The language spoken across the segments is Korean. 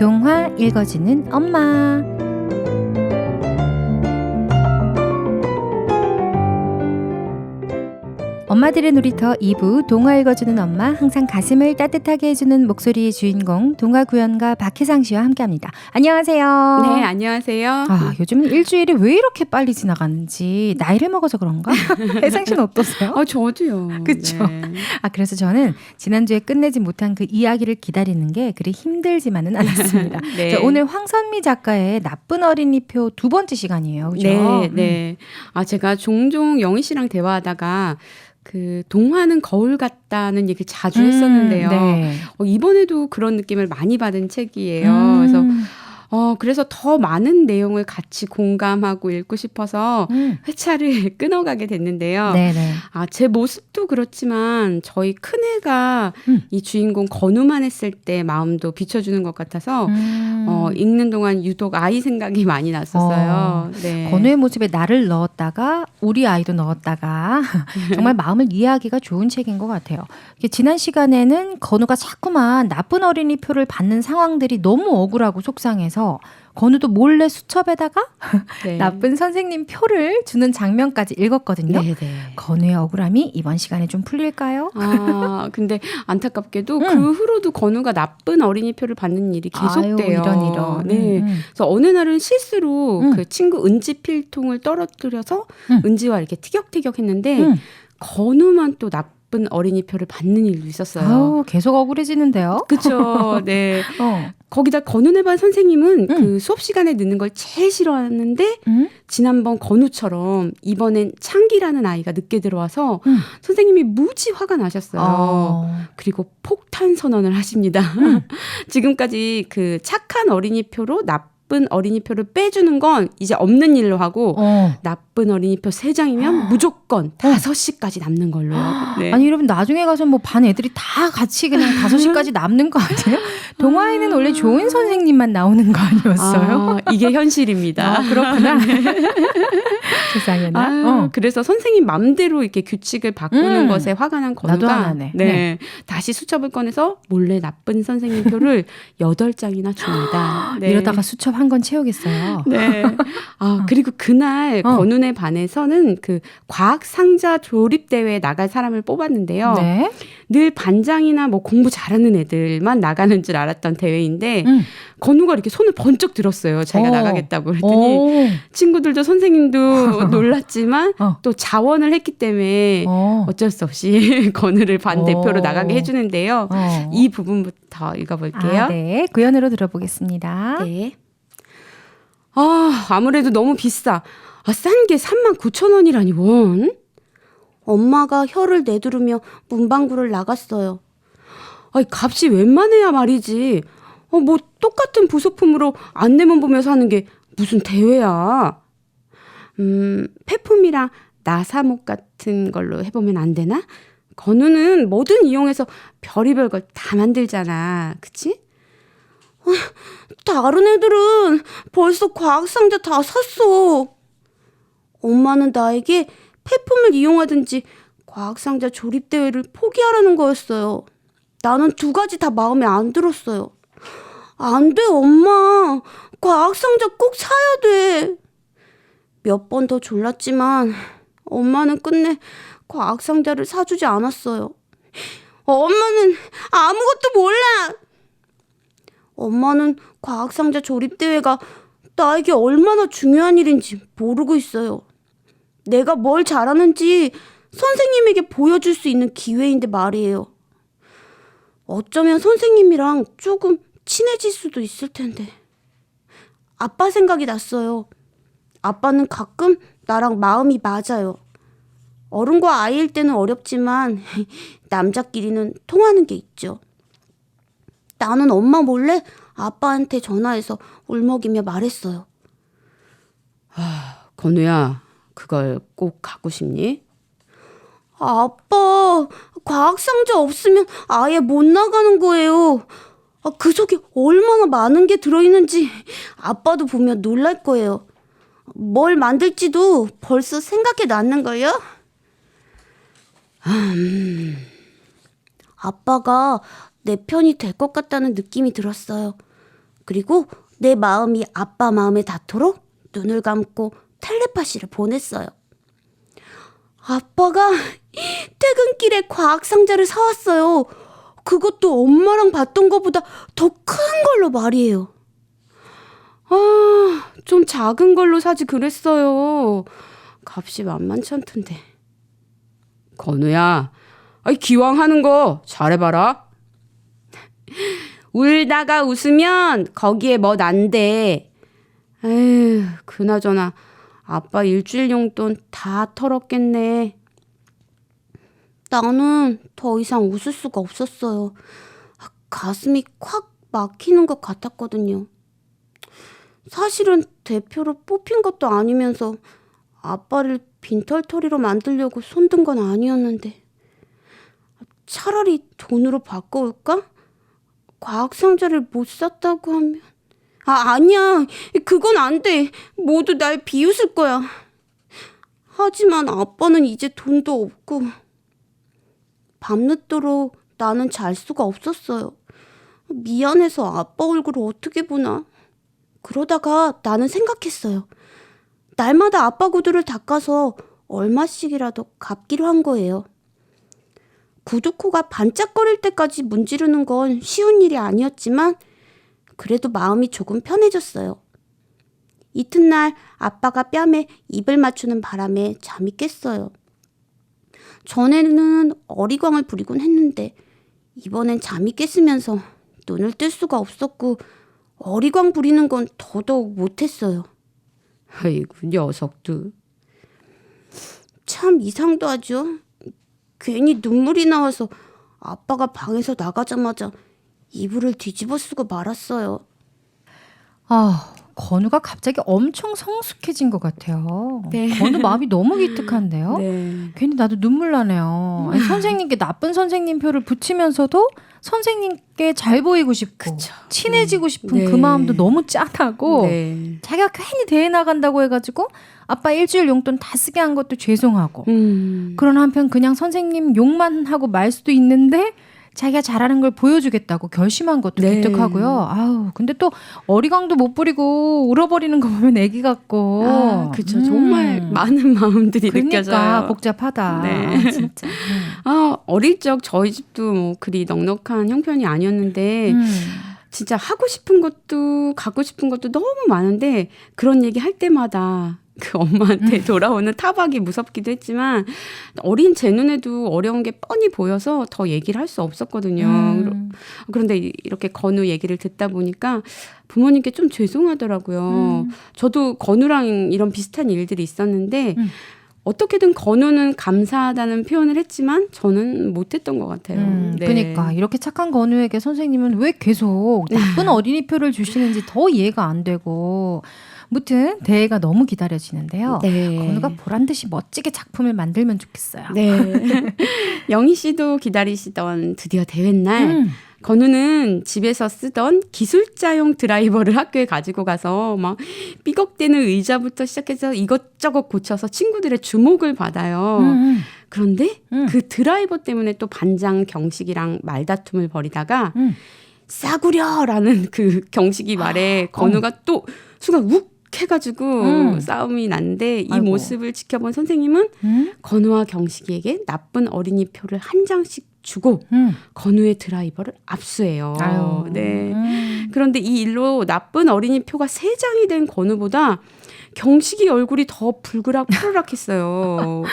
동화 읽어주는 엄마. 엄마들의 놀이터 2부 동화 읽어주는 엄마, 항상 가슴을 따뜻하게 해주는 목소리의 주인공 동화구연가 박혜상 씨와 함께합니다. 안녕하세요. 네, 안녕하세요. 요즘은 일주일이 왜 이렇게 빨리 지나가는지 나이를 먹어서 그런가? 혜상 씨는 어떠세요? 저도요. 그렇죠. 네. 그래서 저는 지난주에 끝내지 못한 그 이야기를 기다리는 게 그리 힘들지만은 않았습니다. 네. 자, 오늘 황선미 작가의 나쁜 어린이표 두 번째 시간이에요. 그죠? 네, 네. 제가 종종 영희 씨랑 대화하다가 그 동화는 거울 같다는 얘기 자주 했었는데요. 네. 이번에도 그런 느낌을 많이 받은 책이에요. 그래서 더 많은 내용을 같이 공감하고 읽고 싶어서 회차를 끊어가게 됐는데요. 네네. 제 모습도 그렇지만 저희 큰애가 이 주인공 건우만 했을 때 마음도 비춰주는 것 같아서 읽는 동안 유독 아이 생각이 많이 났었어요. 네. 건우의 모습에 나를 넣었다가 우리 아이도 넣었다가 정말 마음을 이해하기가 좋은 책인 것 같아요. 지난 시간에는 건우가 자꾸만 나쁜 어린이 표를 받는 상황들이 너무 억울하고 속상해서 건우도 몰래 수첩에다가 네. 나쁜 선생님 표를 주는 장면까지 읽었거든요. 네네. 건우의 억울함이 이번 시간에 좀 풀릴까요? 근데 안타깝게도 그 후로도 건우가 나쁜 어린이 표를 받는 일이 계속돼요. 이런. 네. 그래서 어느 날은 실수로 그 친구 은지 필통을 떨어뜨려서 은지와 이렇게 티격태격 했는데 건우만 또 나쁜 어린이표를 받는 일도 있었어요. 계속 억울해지는데요. 그렇죠. 네. 거기다 건우네 반 선생님은 그 수업 시간에 늦는 걸 제일 싫어하는데 지난번 건우처럼 이번엔 창기라는 아이가 늦게 들어와서 선생님이 무지 화가 나셨어요. 그리고 폭탄 선언을 하십니다. 지금까지 그 착한 어린이표로 나쁜 어린이표를 빼주는 건 이제 없는 일로 하고 나쁜 어린이표 3장이면 무조건 5시까지 남는 걸로. 네. 아니 여러분 나중에 가서 뭐 반 애들이 다 같이 그냥 5시까지 남는 거 아니에요? 동화에는 원래 좋은 선생님만 나오는 거 아니었어요? 이게 현실입니다. 그렇구나. 세상에나. 그래서 선생님 맘대로 이렇게 규칙을 바꾸는 것에 화가 난 나도 건우가 하나네. 네. 다시 수첩을 꺼내서 몰래 나쁜 선생님 표를 8장이나 줍니다. 네. 이러다가 수첩 한 권 채우겠어요. 네. 그리고 그날 건우네 반에서는 그 과학 상자 조립 대회에 나갈 사람을 뽑았는데요. 네. 늘 반장이나 뭐 공부 잘하는 애들만 나가는 줄 알았던 대회인데 건우가 이렇게 손을 번쩍 들었어요. 자기가 나가겠다고 그랬더니 친구들도 선생님도 놀랐지만 또 자원을 했기 때문에 어쩔 수 없이 건우를 반 대표로 나가게 해주는데요. 이 부분부터 읽어볼게요. 네. 구연으로 들어보겠습니다. 네. 아무래도 너무 비싸. 싼 게 39,000원이라니 원. 엄마가 혀를 내두르며 문방구를 나갔어요. 값이 웬만해야 말이지. 뭐 똑같은 부속품으로 안내문 보면서 하는 게 무슨 대회야. 폐품이랑 나사목 같은 걸로 해보면 안 되나? 건우는 뭐든 이용해서 별의별 걸 다 만들잖아. 그치? 다른 애들은 벌써 과학상자 다 샀어. 엄마는 나에게 폐품을 이용하든지 과학상자 조립대회를 포기하라는 거였어요. 나는 2가지 다 마음에 안 들었어요. 안 돼, 엄마. 과학상자 꼭 사야 돼. 몇 번 더 졸랐지만 엄마는 끝내 과학상자를 사주지 않았어요. 엄마는 아무것도 몰라. 엄마는 과학상자 조립대회가 나에게 얼마나 중요한 일인지 모르고 있어요. 내가 뭘 잘하는지 선생님에게 보여줄 수 있는 기회인데 말이에요. 어쩌면 선생님이랑 조금 친해질 수도 있을 텐데. 아빠 생각이 났어요. 아빠는 가끔 나랑 마음이 맞아요. 어른과 아이일 때는 어렵지만 남자끼리는 통하는 게 있죠. 나는 엄마 몰래 아빠한테 전화해서 울먹이며 말했어요. 건우야, 그걸 꼭 갖고 싶니? 아빠, 과학상자 없으면 아예 못 나가는 거예요. 그 속에 얼마나 많은 게 들어있는지 아빠도 보면 놀랄 거예요. 뭘 만들지도 벌써 생각해 놨는걸요? 아빠가 내 편이 될 것 같다는 느낌이 들었어요. 그리고 내 마음이 아빠 마음에 닿도록 눈을 감고 텔레파시를 보냈어요. 아빠가 퇴근길에 과학상자를 사왔어요. 그것도 엄마랑 봤던 것보다 더 큰 걸로 말이에요. 아, 좀 작은 걸로 사지 그랬어요. 값이 만만치 않던데. 건우야, 기왕 하는 거 잘해봐라. 울다가 웃으면 거기에 뭐 난데. 에휴, 그나저나 아빠 일주일 용돈 다 털었겠네. 나는 더 이상 웃을 수가 없었어요. 가슴이 콱 막히는 것 같았거든요. 사실은 대표로 뽑힌 것도 아니면서 아빠를 빈털터리로 만들려고 손든 건 아니었는데 차라리 돈으로 바꿔올까? 과학상자를 못 샀다고 하면 아니야. 그건 안 돼. 모두 날 비웃을 거야. 하지만 아빠는 이제 돈도 없고 밤늦도록 나는 잘 수가 없었어요. 미안해서 아빠 얼굴을 어떻게 보나. 그러다가 나는 생각했어요. 날마다 아빠 구두를 닦아서 얼마씩이라도 갚기로 한 거예요. 구두코가 반짝거릴 때까지 문지르는 건 쉬운 일이 아니었지만 그래도 마음이 조금 편해졌어요. 이튿날 아빠가 뺨에 입을 맞추는 바람에 잠이 깼어요. 전에는 어리광을 부리곤 했는데 이번엔 잠이 깼으면서 눈을 뜰 수가 없었고 어리광 부리는 건 더더욱 못했어요. 아이고, 녀석도. 참 이상도 하죠. 괜히 눈물이 나와서 아빠가 방에서 나가자마자 이불을 뒤집어 쓰고 말았어요. 아, 건우가 갑자기 엄청 성숙해진 것 같아요. 네. 건우 마음이 너무 기특한데요. 네. 괜히 나도 눈물 나네요. 아니, 선생님께 나쁜 선생님 표를 붙이면서도 선생님께 잘 보이고 싶고 그쵸. 친해지고 싶은 네. 그 마음도 너무 짠하고 네. 자기가 괜히 대회 나간다고 해가지고 아빠 일주일 용돈 다 쓰게 한 것도 죄송하고 그런 한편 그냥 선생님 욕만 하고 말 수도 있는데 자기가 잘하는 걸 보여주겠다고 결심한 것도 네. 기특하고요. 아우, 근데 또 어리광도 못 부리고 울어버리는 거 보면 애기 같고. 그쵸. 정말 많은 마음들이 그러니까 느껴져요. 복잡하다. 네. 진짜. 어릴 적 저희 집도 뭐 그리 넉넉한 형편이 아니었는데 진짜 하고 싶은 것도 갖고 싶은 것도 너무 많은데 그런 얘기 할 때마다 그 엄마한테 돌아오는 타박이 무섭기도 했지만 어린 제 눈에도 어려운 게 뻔히 보여서 더 얘기를 할 수 없었거든요. 그런데 이렇게 건우 얘기를 듣다 보니까 부모님께 좀 죄송하더라고요. 저도 건우랑 이런 비슷한 일들이 있었는데 어떻게든 건우는 감사하다는 표현을 했지만 저는 못했던 것 같아요. 네. 그러니까 이렇게 착한 건우에게 선생님은 왜 계속 나쁜 어린이표를 주시는지 더 이해가 안 되고 무튼 대회가 너무 기다려지는데요. 네. 건우가 보란 듯이 멋지게 작품을 만들면 좋겠어요. 네. 영희 씨도 기다리시던 드디어 대회날 건우는 집에서 쓰던 기술자용 드라이버를 학교에 가지고 가서 막 삐걱대는 의자부터 시작해서 이것저것 고쳐서 친구들의 주목을 받아요. 그런데 그 드라이버 때문에 또 반장 경식이랑 말다툼을 벌이다가 싸구려라는 그 경식이 말에 건우가 또 순간 욱 해가지고 싸움이 났는데 이 아이고. 모습을 지켜본 선생님은 건우와 경식이에게 나쁜 어린이 표를 한 장씩 주고 건우의 드라이버를 압수해요. 아유. 네. 그런데 이 일로 나쁜 어린이 표가 3장이 된 건우보다 경식이 얼굴이 더 푸르락했어요.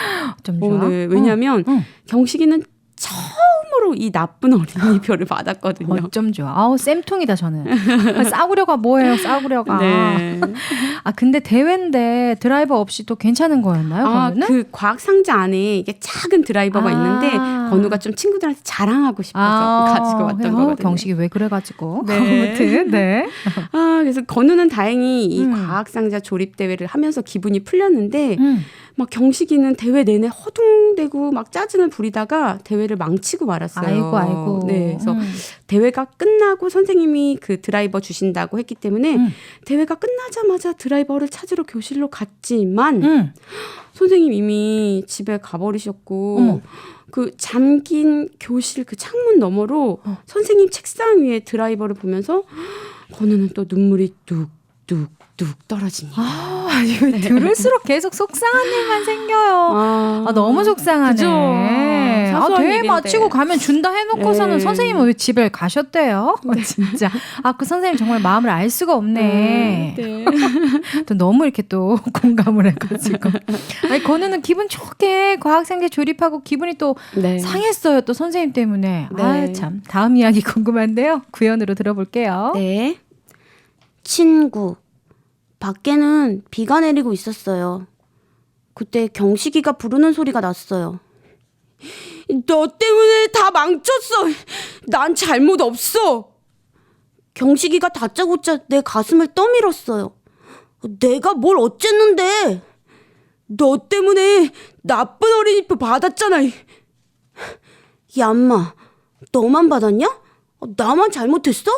좀 좋아. 네. 왜냐하면 경식이는 처음으로 이 나쁜 어린이표를 받았거든요. 어쩜 좋아. 아우, 쌤통이다 저는. 싸구려가 뭐예요, 싸구려가. 네. 아, 근데 대회인데 드라이버 없이 또 괜찮은 거였나요, 건우는? 그 과학 상자 안에 이게 작은 드라이버가 있는데 건우가 좀 친구들한테 자랑하고 싶어서 가지고 왔던 거거든요. 경식이 왜 그래가지고. 네. 아무튼, 네. 그래서 건우는 다행히 이 과학 상자 조립 대회를 하면서 기분이 풀렸는데 막 경식이는 대회 내내 허둥대고 막 짜증을 부리다가 대회를 망치고 말았어요. 아이고. 네, 그래서 대회가 끝나고 선생님이 그 드라이버 주신다고 했기 때문에 대회가 끝나자마자 드라이버를 찾으러 교실로 갔지만 선생님 이미 집에 가버리셨고 어머. 그 잠긴 교실 그 창문 너머로 선생님 책상 위에 드라이버를 보면서 건우는 또 눈물이 뚝뚝뚝 떨어집니다. 아니, 들을수록 계속 속상한 일만 생겨요. 너무 속상하네. 그죠. 사소한 대회 일인데. 마치고 가면 준다 해놓고서는 네. 선생님은 왜 집에 가셨대요? 진짜. 그 선생님 정말 마음을 알 수가 없네. 네. 또 너무 이렇게 또 공감을 해가지고. 아니, 건우는 기분 좋게 과학생제 조립하고 기분이 또 네. 상했어요. 또 선생님 때문에. 네. 참. 다음 이야기 궁금한데요. 구연으로 들어볼게요. 네. 친구. 밖에는 비가 내리고 있었어요. 그때 경식이가 부르는 소리가 났어요. 너 때문에 다 망쳤어. 난 잘못 없어. 경식이가 다짜고짜 내 가슴을 떠밀었어요. 내가 뭘 어쨌는데? 너 때문에 나쁜 어린이표 받았잖아. 얌마, 너만 받았냐? 나만 잘못했어?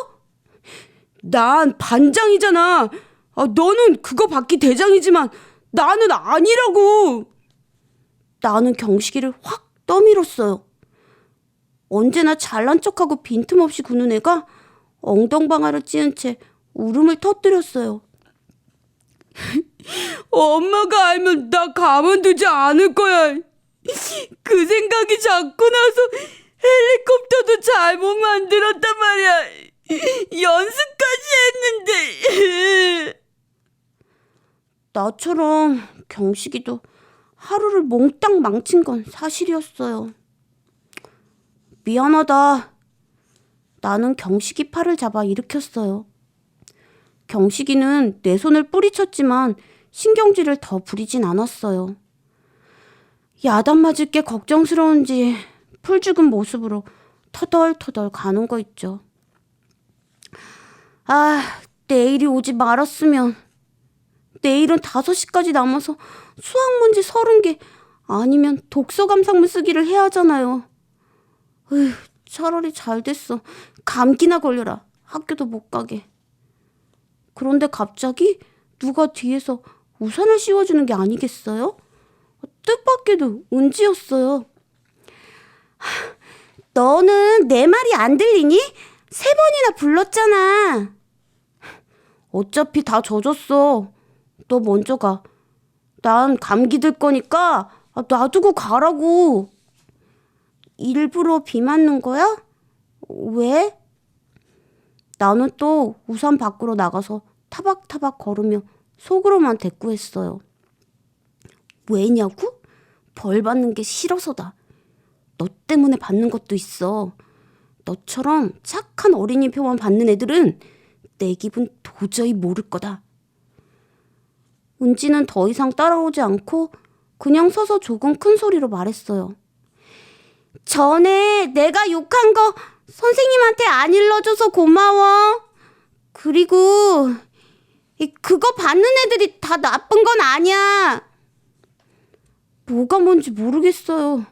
난 반장이잖아. 너는 그거 받기 대장이지만 나는 아니라고. 나는 경식이를 확 떠밀었어요. 언제나 잘난 척하고 빈틈없이 구는 애가 엉덩방아를 찧은 채 울음을 터뜨렸어요. 엄마가 알면 나 가만두지 않을 거야. 그 생각이 자꾸 나서 헬리콥터도 잘못 만들었단 말이야. 연습까지 했는데. 나처럼 경식이도 하루를 몽땅 망친 건 사실이었어요. 미안하다. 나는 경식이 팔을 잡아 일으켰어요. 경식이는 내 손을 뿌리쳤지만 신경질을 더 부리진 않았어요. 야단 맞을 게 걱정스러운지 풀 죽은 모습으로 터덜터덜 가는 거 있죠. 내일이 오지 말았으면. 내일은 5시까지 남아서 수학 문제 30개 아니면 독서 감상문 쓰기를 해야 하잖아요. 차라리 잘 됐어. 감기나 걸려라. 학교도 못 가게. 그런데 갑자기 누가 뒤에서 우산을 씌워주는 게 아니겠어요? 뜻밖에도 은지였어요. 너는 내 말이 안 들리니? 3번이나 불렀잖아. 어차피 다 젖었어. 너 먼저 가. 난 감기 들 거니까 놔두고 가라고. 일부러 비 맞는 거야? 왜? 나는 또 우산 밖으로 나가서 타박타박 걸으며 속으로만 대꾸했어요. 왜냐고? 벌 받는 게 싫어서다. 너 때문에 받는 것도 있어. 너처럼 착한 어린이 표만 받는 애들은 내 기분 도저히 모를 거다. 은지는 더 이상 따라오지 않고 그냥 서서 조금 큰 소리로 말했어요. 전에 내가 욕한 거 선생님한테 안 일러줘서 고마워. 그리고 그거 받는 애들이 다 나쁜 건 아니야. 뭐가 뭔지 모르겠어요.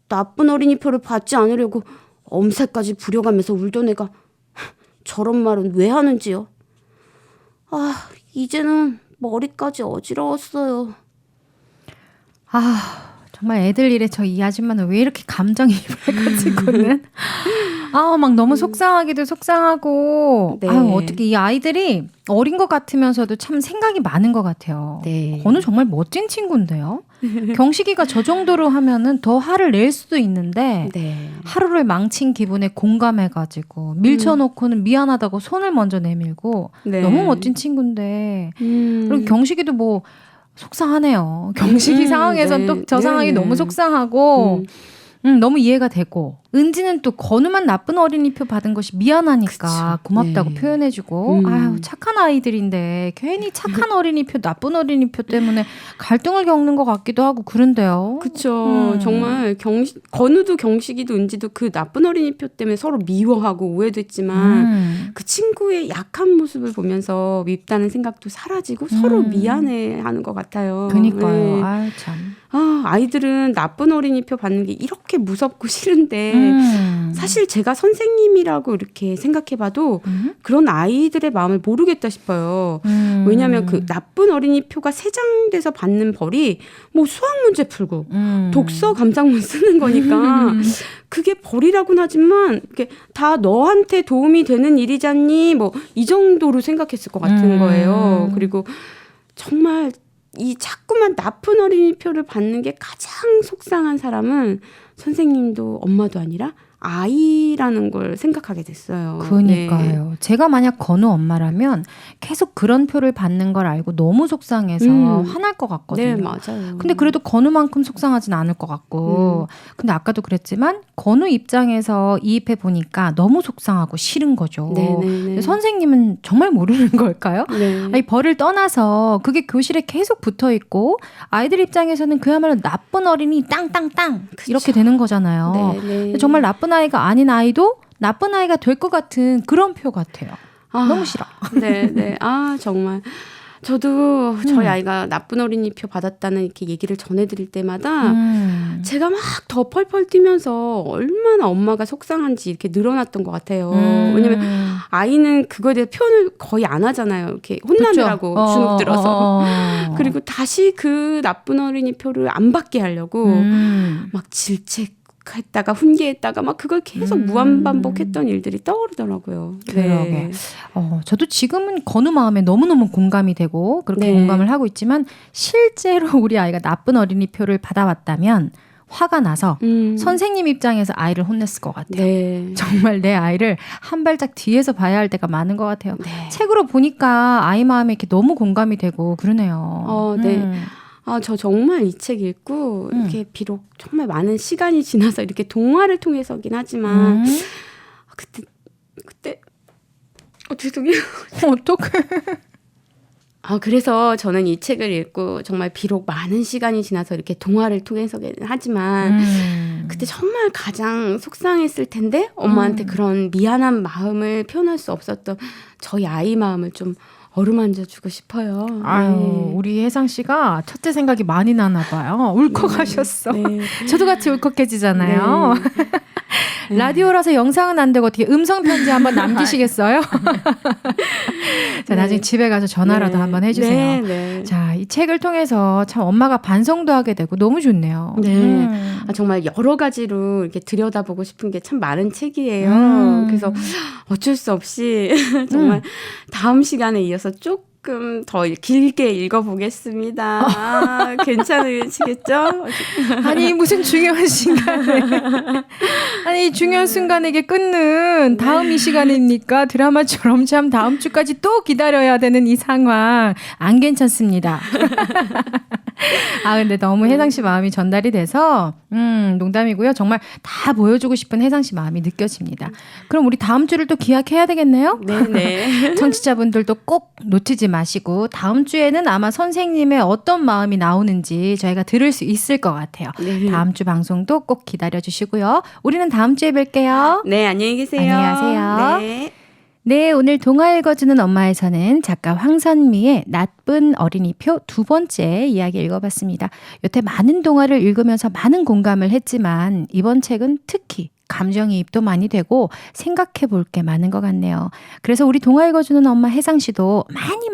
나쁜 어린이표를 받지 않으려고 엄살까지 부려가면서 울던 애가 저런 말은 왜 하는지요. 이제는 머리까지 어지러웠어요. 정말 애들 일에 저 이 아줌마는 왜 이렇게 감정이입을 해가지고는 막 너무 속상하기도 속상하고 네. 어떻게 이 아이들이 어린 것 같으면서도 참 생각이 많은 것 같아요. 네. 건우 정말 멋진 친구인데요. 경식이가 저 정도로 하면은 더 화를 낼 수도 있는데 네. 하루를 망친 기분에 공감해가지고 밀쳐놓고는 미안하다고 손을 먼저 내밀고 네. 너무 멋진 친구인데 그리고 경식이도 뭐 속상하네요. 경식이 상황에선 네. 또 저 네. 상황이 너무 속상하고 너무 이해가 되고 은지는 또 건우만 나쁜 어린이표 받은 것이 미안하니까 그쵸. 고맙다고 네. 표현해주고 아유 착한 아이들인데 괜히 착한 어린이표 나쁜 어린이표 때문에 갈등을 겪는 것 같기도 하고 그런데요. 그쵸. 정말 건우도 경식이도 은지도 그 나쁜 어린이표 때문에 서로 미워하고 오해도 했지만 그 친구의 약한 모습을 보면서 밉다는 생각도 사라지고 서로 미안해하는 것 같아요. 그니까요. 네. 아유 참. 아이들은 나쁜 어린이표 받는 게 이렇게 무섭고 싫은데 사실 제가 선생님이라고 이렇게 생각해봐도 그런 아이들의 마음을 모르겠다 싶어요. 왜냐하면 그 나쁜 어린이표가 세장돼서 받는 벌이 뭐 수학 문제 풀고 독서 감상문 쓰는 거니까 그게 벌이라고는 하지만 이게 다 너한테 도움이 되는 일이잖니 뭐 이 정도로 생각했을 것 같은 거예요. 그리고 정말 이 자꾸만 나쁜 어린이표를 받는 게 가장 속상한 사람은 선생님도 엄마도 아니라 아이라는 걸 생각하게 됐어요. 그러니까요. 네. 제가 만약 건우 엄마라면 계속 그런 표를 받는 걸 알고 너무 속상해서 화날 것 같거든요. 네, 맞아요. 근데 그래도 건우만큼 속상하진 않을 것 같고 근데 아까도 그랬지만 건우 입장에서 이입해 보니까 너무 속상하고 싫은 거죠. 근데 선생님은 정말 모르는 걸까요? 네. 아니, 벌을 떠나서 그게 교실에 계속 붙어 있고 아이들 입장에서는 그야말로 나쁜 어린이 땅땅땅 이렇게 되는 거잖아요. 근데 정말 나쁜 아이가 아닌 아이도 나쁜 아이가 될 것 같은 그런 표 같아요. 너무 싫어. 네. 정말. 저도 저희 아이가 나쁜 어린이표 받았다는 이렇게 얘기를 전해드릴 때마다 제가 막 더 펄펄 뛰면서 얼마나 엄마가 속상한지 이렇게 늘어났던 것 같아요. 왜냐면 아이는 그거에 대해 표현을 거의 안 하잖아요. 이렇게 혼나느라고 주눅 들어서. 그리고 다시 그 나쁜 어린이표를 안 받게 하려고 막 질책했다가 훈계했다가 막 그걸 계속 무한반복했던 일들이 떠오르더라고요. 그러게. 저도 지금은 건우 마음에 너무너무 공감이 되고 그렇게 공감을 하고 있지만 실제로 우리 아이가 나쁜 어린이표를 받아왔다면 화가 나서 선생님 입장에서 아이를 혼냈을 것 같아요. 정말 내 아이를 한 발짝 뒤에서 봐야 할 때가 많은 것 같아요. 책으로 보니까 아이 마음에 이렇게 너무 공감이 되고 그러네요. 저 정말 이 책 읽고 이렇게 비록 정말 많은 시간이 지나서 이렇게 동화를 통해서긴 하지만 그때 죄송해요. 어떡해. 그래서 저는 이 책을 읽고 정말 비록 많은 시간이 지나서 이렇게 동화를 통해서긴 하지만 그때 정말 가장 속상했을 텐데 엄마한테 그런 미안한 마음을 표현할 수 없었던 저희 아이 마음을 좀 어루만져 주고 싶어요. 아유, 우리 혜상 씨가 첫째 생각이 많이 나나 봐요. 울컥하셨어. 저도 같이 울컥해지잖아요. 라디오라서 영상은 안 되고 어떻게 음성 편지 한번 남기시겠어요? 자, 나중에 집에 가서 전화라도 한번 해주세요. 자, 이 책을 통해서 참 엄마가 반성도 하게 되고 너무 좋네요. 정말 여러 가지로 이렇게 들여다보고 싶은 게 참 많은 책이에요. 그래서 어쩔 수 없이 정말 다음 시간에 이어서 조금 더 길게 읽어보겠습니다. 괜찮으시겠죠? 아니 무슨 중요한 순간에 아니 중요한 순간에 이게 끊는 다음 이 시간입니까? 드라마처럼 참 다음 주까지 또 기다려야 되는 이 상황 안 괜찮습니다. 근데 너무 혜상 씨 마음이 전달이 돼서 농담이고요. 정말 다 보여주고 싶은 혜상 씨 마음이 느껴집니다. 그럼 우리 다음 주를 또 기약해야 되겠네요. 네네. 청취자분들도 꼭 놓치지 마시고 다음 주에는 아마 선생님의 어떤 마음이 나오는지 저희가 들을 수 있을 것 같아요. 다음 주 방송도 꼭 기다려주시고요. 우리는 다음 주에 뵐게요. 네, 안녕히 계세요. 안녕히 가세요. 네. 네, 오늘 동화 읽어주는 엄마에서는 작가 황선미의 나쁜 어린이표 두 번째 이야기 읽어봤습니다. 여태 많은 동화를 읽으면서 많은 공감을 했지만 이번 책은 특히 감정이입도 많이 되고 생각해 볼 게 많은 것 같네요. 그래서 우리 동화 읽어주는 엄마 혜상 씨도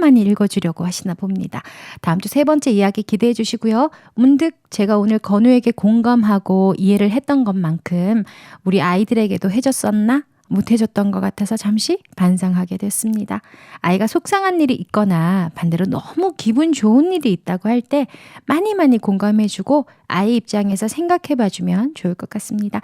많이 읽어주려고 하시나 봅니다. 다음 주 세 번째 이야기 기대해 주시고요. 문득 제가 오늘 건우에게 공감하고 이해를 했던 것만큼 우리 아이들에게도 해줬었나? 못해줬던 것 같아서 잠시 반성하게 됐습니다. 아이가 속상한 일이 있거나 반대로 너무 기분 좋은 일이 있다고 할 때 많이 공감해주고 아이 입장에서 생각해봐주면 좋을 것 같습니다.